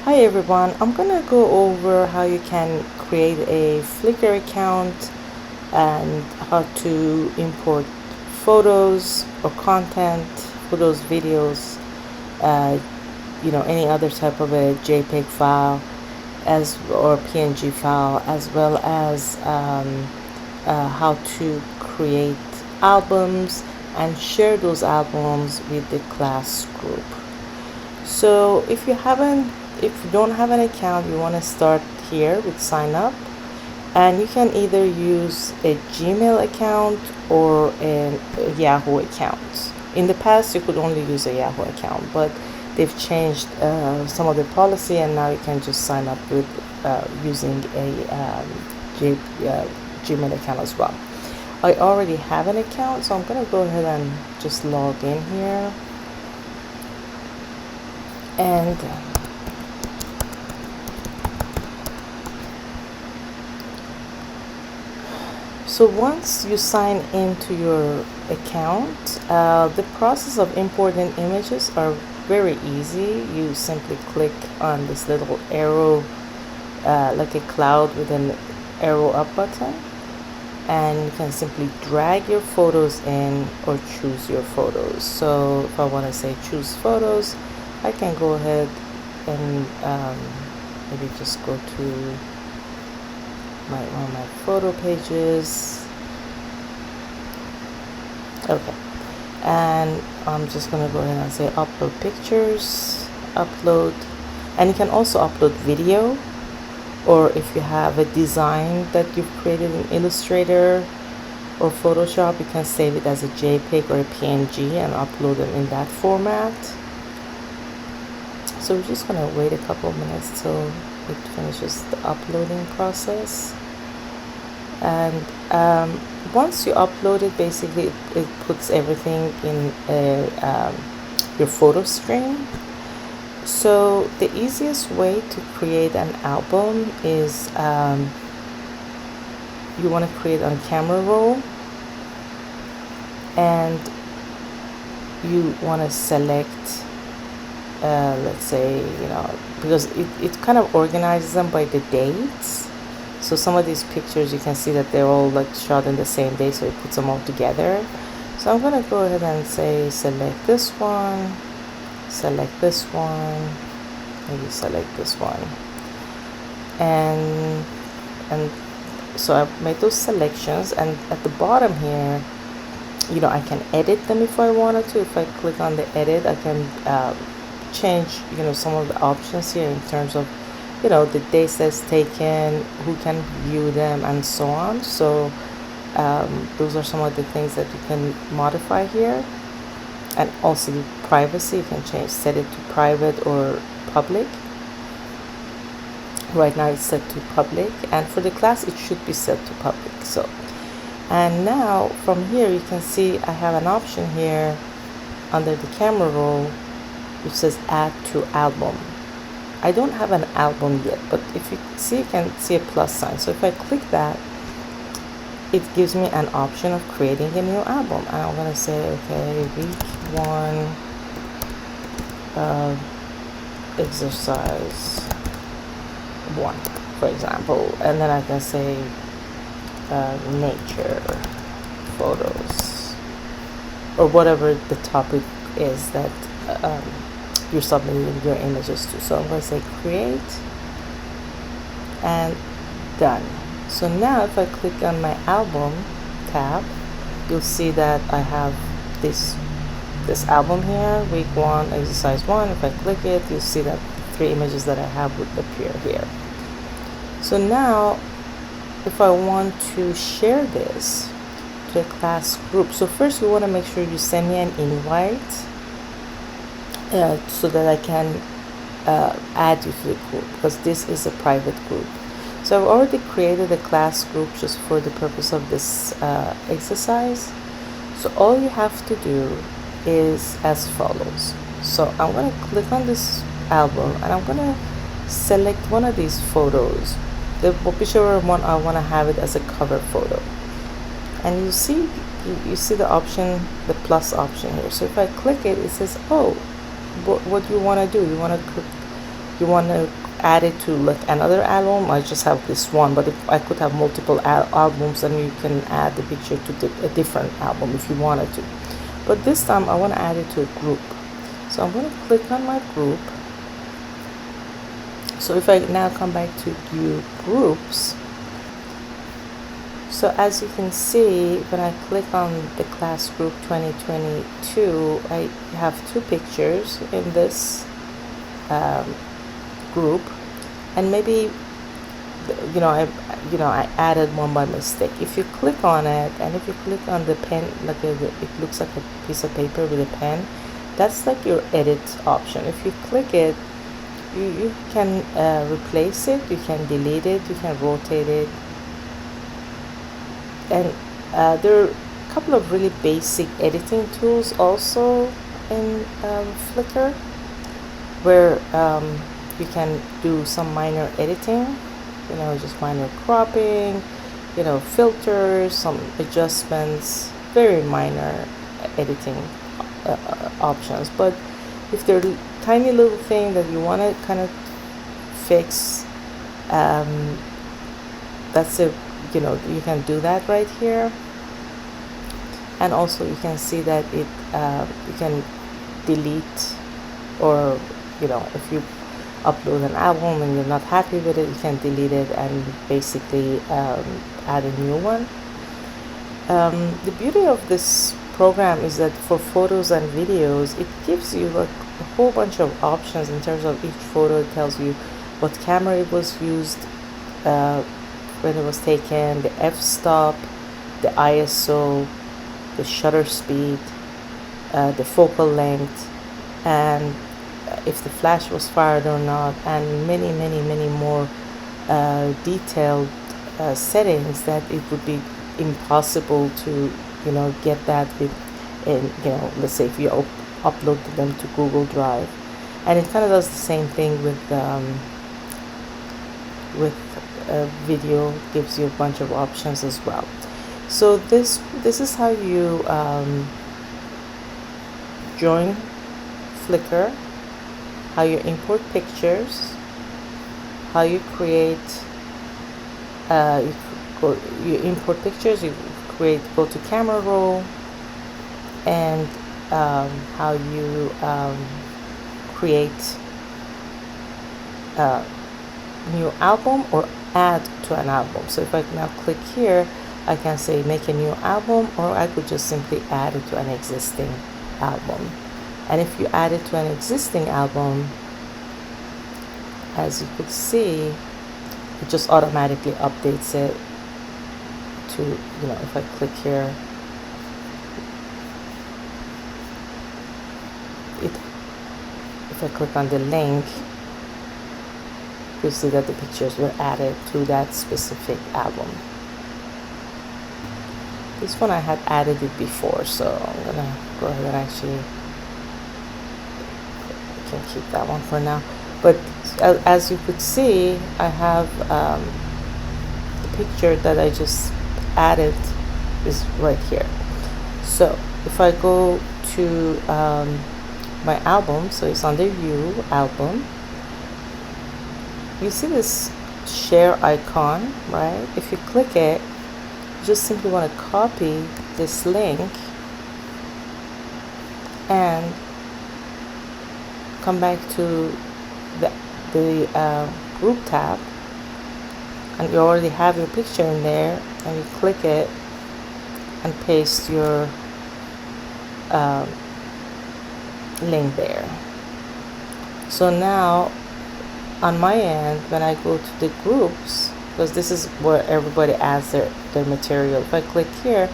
Hi everyone, I'm gonna go over how you can create a Flickr account and how to import photos or content, photos, videos, uh, any other type of a JPEG file as or PNG file, as well as how to create albums and share those albums with the class group. So if you don't have an account, you want to start here with sign up, and you can either use a Gmail account or a Yahoo account. In the past, you could only use a Yahoo account, but they've changed some of the policy, and now you can just sign up with using a Gmail account as well. I already have an account, so I'm gonna go ahead and just log in here. And so once you sign into your account, the process of importing images are very easy. You simply click on this little arrow, like a cloud with an arrow up button, and you can simply drag your photos in or choose your photos. So if I want to say choose photos, I can go ahead and maybe just go to one of my photo pages. Okay, and I'm just gonna go ahead and say upload pictures, upload, and you can also upload video, or if you have a design that you've created in Illustrator or Photoshop, you can save it as a JPEG or a PNG and upload them in that format. So we're just gonna wait a couple of minutes till it finishes the uploading process. And once you upload it, basically it puts everything in your photo stream. So the easiest way to create an album is you want to create on camera roll, and you want to select let's say, because it kind of organizes them by the dates. So some of these pictures, you can see that they're all like shot in the same day, so it puts them all together. So I'm gonna go ahead and say select this one, select this one, maybe select this one, and so I've made those selections, and at the bottom here, I can edit them if I wanted to. If I click on the edit, I can change some of the options here in terms of the dates that's taken, who can view them, and so on. So those are some of the things that you can modify here. And also the privacy, you can set it to private or public. Right now it's set to public, and for the class it should be set to public. So, and now from here you can see I have an option here under the camera roll which says add to album. I don't have an album yet, but if you see, you can see a plus sign. So if I click that, it gives me an option of creating a new album, and I'm gonna say, okay, week 1 exercise 1, for example, and then I can say nature photos, or whatever the topic is that you're submitting your images to. So I'm going to say create and done. So now if I click on my album tab, you'll see that I have this album here, week 1 exercise 1. If I click it, you'll see that 3 images that I have would appear here. So now if I want to share this to a class group, so first you want to make sure you send me an invite so that I can add you to the group, because this is a private group. So I've already created a class group just for the purpose of this exercise. So all you have to do is as follows. So I'm going to click on this album, and I'm going to select one of these photos, whichever one I want to have it as a cover photo. And you see the option, the plus option here. So if I click it, it says, oh, what you want to do, you want to you want to add it to like another album. I just have this one, but if I could have multiple albums, then you can add the picture to a different album if you wanted to. But this time I want to add it to a group, so I'm going to click on my group. So if I now come back to view groups, so as you can see, when I click on the class group 2022, I have 2 pictures in this group, and maybe I added one by mistake. If you click on it, and if you click on the pen, like it looks like a piece of paper with a pen, that's like your edit option. If you click it, you can replace it, you can delete it, you can rotate it, and there are a couple of really basic editing tools also in Flickr, where you can do some minor editing, just minor cropping, filters, some adjustments, very minor editing options. But if there are tiny little thing that you want to kind of fix, that's it. You can do that right here. And also you can see that it you can delete, or if you upload an album and you're not happy with it, you can delete it and basically add a new one. The beauty of this program is that for photos and videos, it gives you like a whole bunch of options. In terms of each photo, it tells you what camera it was used when it was taken, the f-stop, the ISO, the shutter speed, the focal length, and if the flash was fired or not, and many more detailed settings that it would be impossible to get that let's say if you upload them to Google Drive. And it kind of does the same thing with video, gives you a bunch of options as well. So this is how you join Flickr, how you import pictures, how you create you import pictures, you go to camera roll, and how you create a new album or add to an album. So if I now click here, I can say make a new album, or I could just simply add it to an existing album. And if you add it to an existing album, as you could see, it just automatically updates it to, if I click here, if I click on the link, you'll see that the pictures were added to that specific album. This one I had added it before, so I'm gonna go ahead and actually can keep that one for now. But as you could see, I have the picture that I just added is right here. So if I go to my album, so it's under View, Album, you see this share icon, right? If you click it, you just simply want to copy this link and come back to the group tab, and you already have your picture in there, and you click it and paste your link there. So now on my end, when I go to the groups, because this is where everybody adds their material, if I click here,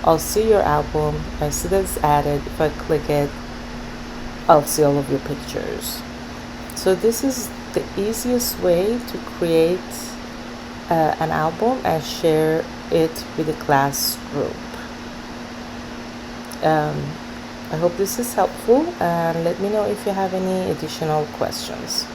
I'll see your album, I see that it's added. If I click it, I'll see all of your pictures. So this is the easiest way to create an album and share it with a class group. I hope this is helpful, and let me know if you have any additional questions.